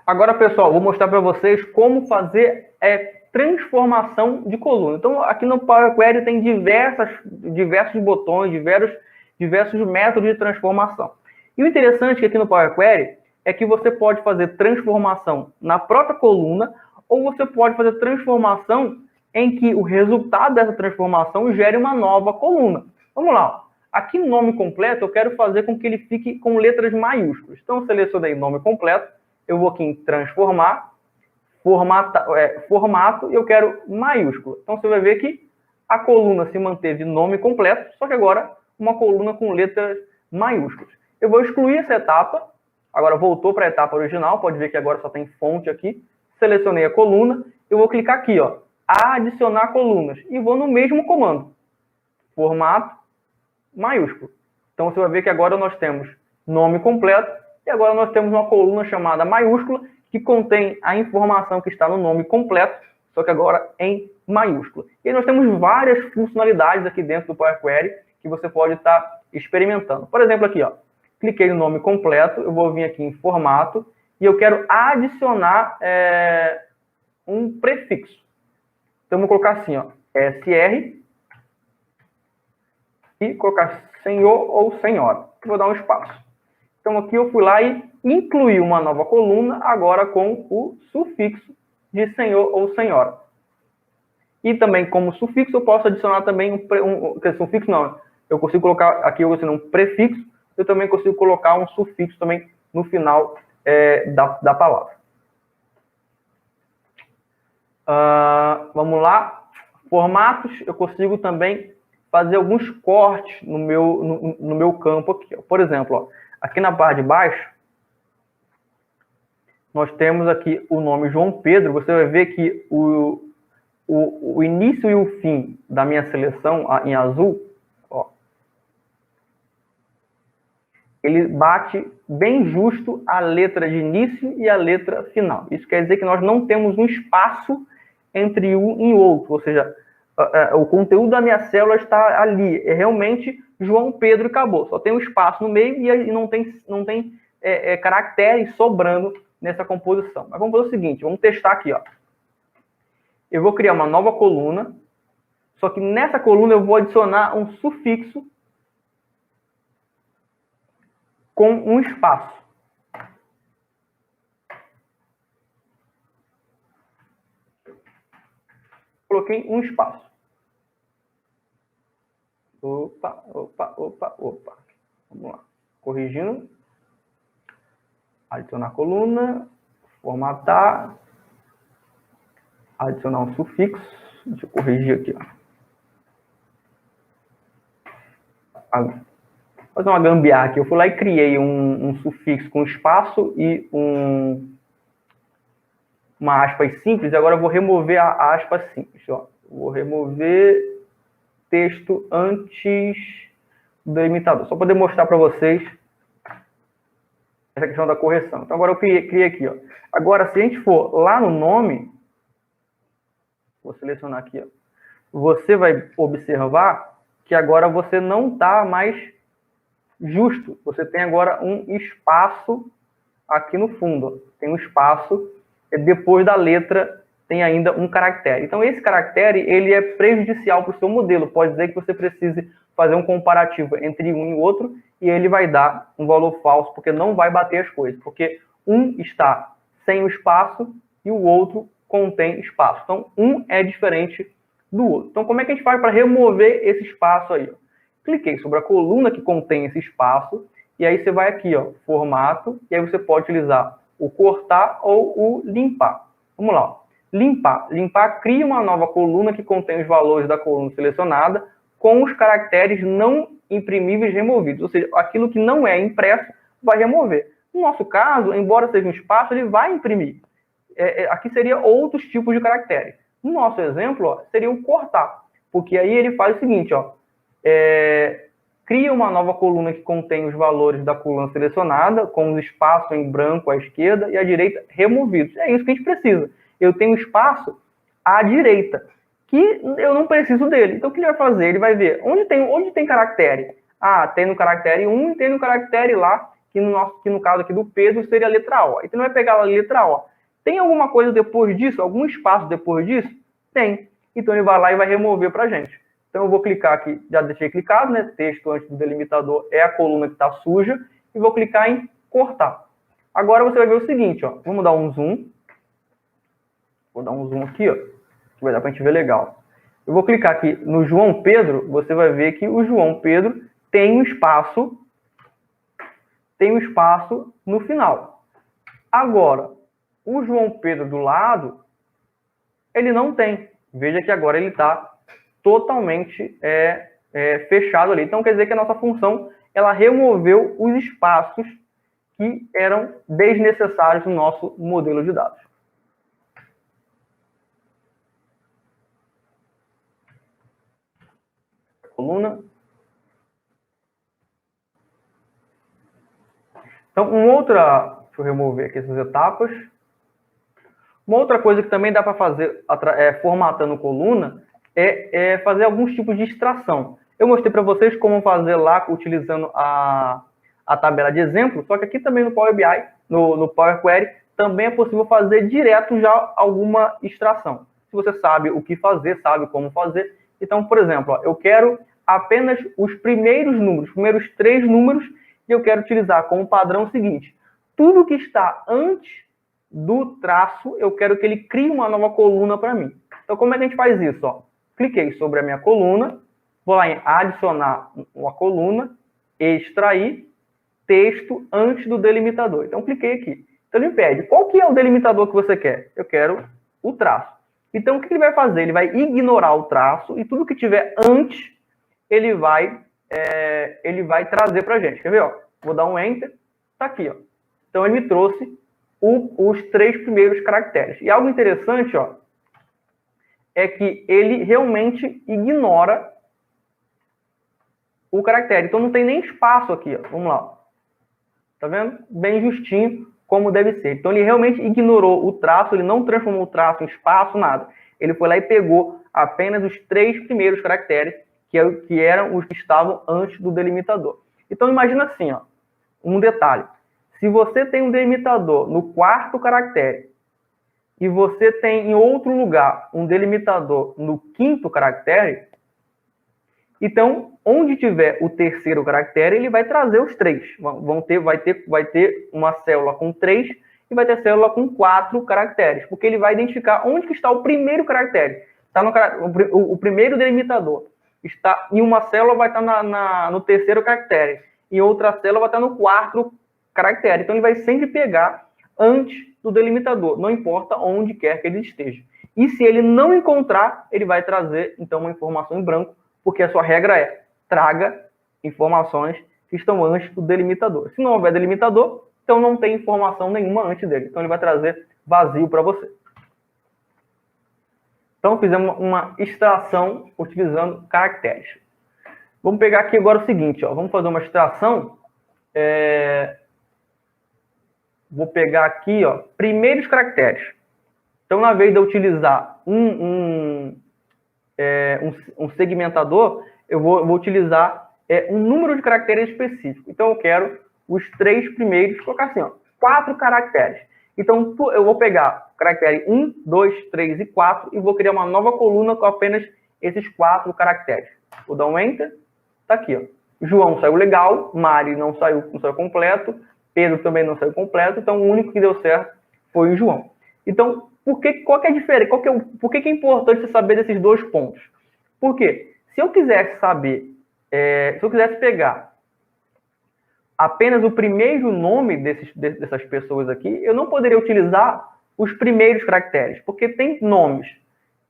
Agora, pessoal, vou mostrar para vocês como fazer transformação de coluna. Então, aqui no Power Query tem diversos botões, diversos métodos de transformação. E o interessante que aqui no Power Query é que você pode fazer transformação na própria coluna ou você pode fazer transformação em que o resultado dessa transformação gere uma nova coluna. Vamos lá. Aqui no nome completo, eu quero fazer com que ele fique com letras maiúsculas. Então, eu selecionei nome completo, eu vou aqui em transformar, formato, e eu quero maiúsculo. Então, você vai ver que a coluna se manteve nome completo, só que agora uma coluna com letras maiúsculas. Eu vou excluir essa etapa, agora voltou para a etapa original, pode ver que agora só tem fonte aqui. Selecionei a coluna, eu vou clicar aqui, ó, adicionar colunas, e vou no mesmo comando, formato, maiúsculo. Então, você vai ver que agora nós temos nome completo, e agora nós temos uma coluna chamada maiúscula, que contém a informação que está no nome completo, só que agora em maiúsculo. E aí nós temos várias funcionalidades aqui dentro do Power Query que você pode estar experimentando. Por exemplo, aqui, ó, cliquei no nome completo, eu vou vir aqui em formato, e eu quero adicionar um prefixo. Então, eu vou colocar assim, ó, SR, e colocar senhor ou senhora. Vou dar um espaço. Então, aqui eu fui lá e incluí uma nova coluna, agora com o sufixo de senhor ou senhora. E também, como sufixo, eu posso adicionar também sufixo não, eu consigo colocar aqui um prefixo, eu também consigo colocar um sufixo também no final da palavra. Vamos lá. Formatos, eu consigo também fazer alguns cortes no meu campo aqui. Por exemplo, ó, aqui na barra de baixo, nós temos aqui o nome João Pedro. Você vai ver que o início e o fim da minha seleção em azul, ó, ele bate bem justo a letra de início e a letra final. Isso quer dizer que nós não temos um espaço entre um e outro, ou seja, o conteúdo da minha célula está ali, é realmente João Pedro e acabou. Só tem um espaço no meio e não tem caracteres sobrando nessa composição. Mas vamos fazer o seguinte, vamos testar aqui, ó. Eu vou criar uma nova coluna, só que nessa coluna eu vou adicionar um sufixo com um espaço. Coloquei um espaço. Opa. Vamos lá. Corrigindo. Adicionar coluna. Formatar. Adicionar um sufixo. Deixa eu corrigir aqui, ó. Vou fazer uma gambiarra aqui. Eu fui lá e criei um sufixo com espaço e uma aspas simples. Agora eu vou remover a aspas simples. Ó. Vou remover texto antes do delimitador. Só para demonstrar para vocês essa questão da correção. Então, agora eu criei aqui. Ó. Agora, se a gente for lá no nome, vou selecionar aqui. Ó. Você vai observar que agora você não está mais justo. Você tem agora um espaço aqui no fundo. Ó. Tem um espaço, depois da letra tem ainda um caractere. Então, esse caractere ele é prejudicial para o seu modelo. Pode dizer que você precise fazer um comparativo entre um e o outro e ele vai dar um valor falso, porque não vai bater as coisas. Porque um está sem o espaço e o outro contém espaço. Então, um é diferente do outro. Então, como é que a gente faz para remover esse espaço aí? Ó? Cliquei sobre a coluna que contém esse espaço e aí você vai aqui, ó, formato, e aí você pode utilizar o cortar ou o limpar. Vamos lá. Ó. Limpar. Limpar cria uma nova coluna que contém os valores da coluna selecionada com os caracteres não imprimíveis removidos. Ou seja, aquilo que não é impresso vai remover. No nosso caso, embora seja um espaço, ele vai imprimir. Aqui seria outros tipos de caracteres. No nosso exemplo, ó, seria o cortar. Porque aí ele faz o seguinte, ó, cria uma nova coluna que contém os valores da coluna selecionada, com os espaços em branco à esquerda e à direita removidos. É isso que a gente precisa. Eu tenho espaço à direita, que eu não preciso dele. Então, o que ele vai fazer? Ele vai ver onde tem caractere. Ah, tem no caractere 1 e tem no caractere lá que no caso aqui do Pedro seria a letra O. Então, ele vai pegar a letra O. Tem alguma coisa depois disso? Algum espaço depois disso? Tem. Então, ele vai lá e vai remover para a gente. Então, eu vou clicar aqui, já deixei clicado, né? Texto antes do delimitador é a coluna que está suja, e vou clicar em cortar. Agora, você vai ver o seguinte, ó. Vamos dar um zoom. Vou dar um zoom aqui, ó, que vai dar para a gente ver legal. Eu vou clicar aqui no João Pedro, você vai ver que o João Pedro tem um espaço no final. Agora, o João Pedro do lado, ele não tem. Veja que agora ele está totalmente fechado ali. Então, quer dizer que a nossa função, ela removeu os espaços que eram desnecessários no nosso modelo de dados. Coluna. Então, deixa eu remover aqui essas etapas. Uma outra coisa que também dá para fazer formatando coluna é fazer alguns tipos de extração. Eu mostrei para vocês como fazer lá utilizando a tabela de exemplo, só que aqui também no Power BI, no Power Query, também é possível fazer direto já alguma extração. Se você sabe o que fazer, sabe como fazer. Então, por exemplo, ó, eu quero apenas os primeiros números, os primeiros 3 números, e eu quero utilizar como padrão o seguinte: tudo que está antes do traço, eu quero que ele crie uma nova coluna para mim. Então, como é que a gente faz isso? Ó? Cliquei sobre a minha coluna, vou lá em adicionar uma coluna, extrair texto antes do delimitador. Então, cliquei aqui. Então, ele pede, qual que é o delimitador que você quer? Eu quero o traço. Então, o que ele vai fazer? Ele vai ignorar o traço e tudo que tiver antes, ele vai trazer para a gente. Quer ver? Ó? Vou dar um Enter. Está aqui. Ó. Então, ele me trouxe os 3 primeiros caracteres. E algo interessante, ó, é que ele realmente ignora o caractere. Então, não tem nem espaço aqui. Ó. Vamos lá. Tá vendo? Bem justinho, como deve ser. Então, ele realmente ignorou o traço, ele não transformou o traço em espaço, nada. Ele foi lá e pegou apenas os 3 primeiros caracteres, que eram os que estavam antes do delimitador. Então, imagina assim, ó, um detalhe. Se você tem um delimitador no 4º caractere e você tem em outro lugar um delimitador no 5º caractere, então, onde tiver o 3º caractere, ele vai trazer os 3. Vai ter uma célula com 3 e vai ter célula com 4 caracteres, porque ele vai identificar onde que está o primeiro caractere. Está o primeiro delimitador. Está em uma célula vai estar no 3º caractere, em outra célula vai estar no 4º caractere. Então, ele vai sempre pegar antes do delimitador, não importa onde quer que ele esteja. E se ele não encontrar, ele vai trazer, então, uma informação em branco, porque a sua regra é traga informações que estão antes do delimitador. Se não houver delimitador, então não tem informação nenhuma antes dele. Então, ele vai trazer vazio para você. Então, fizemos uma extração utilizando caracteres. Vamos pegar aqui agora o seguinte, ó, vamos fazer uma extração. Vou pegar aqui, ó, primeiros caracteres. Então, na vez de eu utilizar um segmentador, eu vou utilizar um número de caracteres específico. Então, eu quero os 3 primeiros, colocar assim, ó, 4 caracteres. Então, eu vou pegar o caractere 1, 2, 3 e 4 e vou criar uma nova coluna com apenas esses 4 caracteres. Vou dar um Enter. Está aqui, ó. João saiu legal, Mari não saiu completo, Pedro também não saiu completo, então o único que deu certo foi o João. Então, qual que é a diferença? Por que é importante você saber desses 2 pontos? Porque se eu quisesse saber, se eu quisesse pegar apenas o primeiro nome dessas pessoas aqui, eu não poderia utilizar os primeiros caracteres, porque tem nomes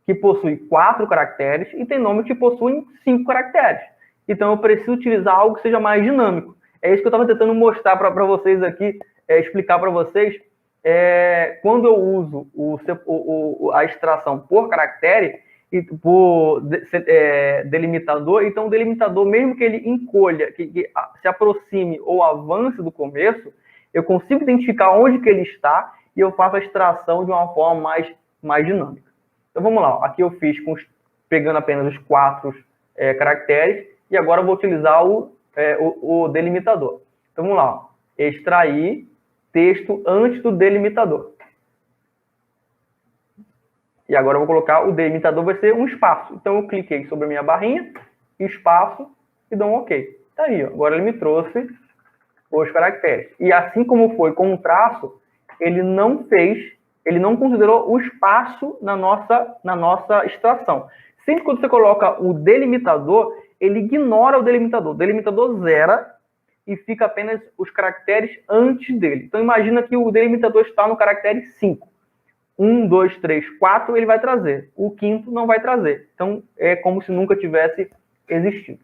que possuem 4 caracteres e tem nomes que possuem 5 caracteres. Então, eu preciso utilizar algo que seja mais dinâmico. É isso que eu estava tentando mostrar para vocês aqui, explicar para vocês. Quando eu uso a extração por caractere e por delimitador, então o delimitador, mesmo que ele encolha, que se aproxime ou avance do começo, eu consigo identificar onde que ele está e eu faço a extração de uma forma mais dinâmica. Então vamos lá, aqui eu fiz pegando apenas os 4 caracteres e agora eu vou utilizar o delimitador. Então vamos lá, extrair texto antes do delimitador. E agora eu vou colocar, o delimitador vai ser um espaço. Então eu cliquei sobre a minha barrinha, espaço, e dou um OK. Tá aí, ó. Agora ele me trouxe os caracteres. E assim como foi com o traço, ele não considerou o espaço na nossa extração. Sempre quando você coloca o delimitador, ele ignora o delimitador. O delimitador zera e fica apenas os caracteres antes dele. Então imagina que o delimitador está no caractere 5. 1, 2, 3, 4 ele vai trazer. O quinto não vai trazer. Então é como se nunca tivesse existido.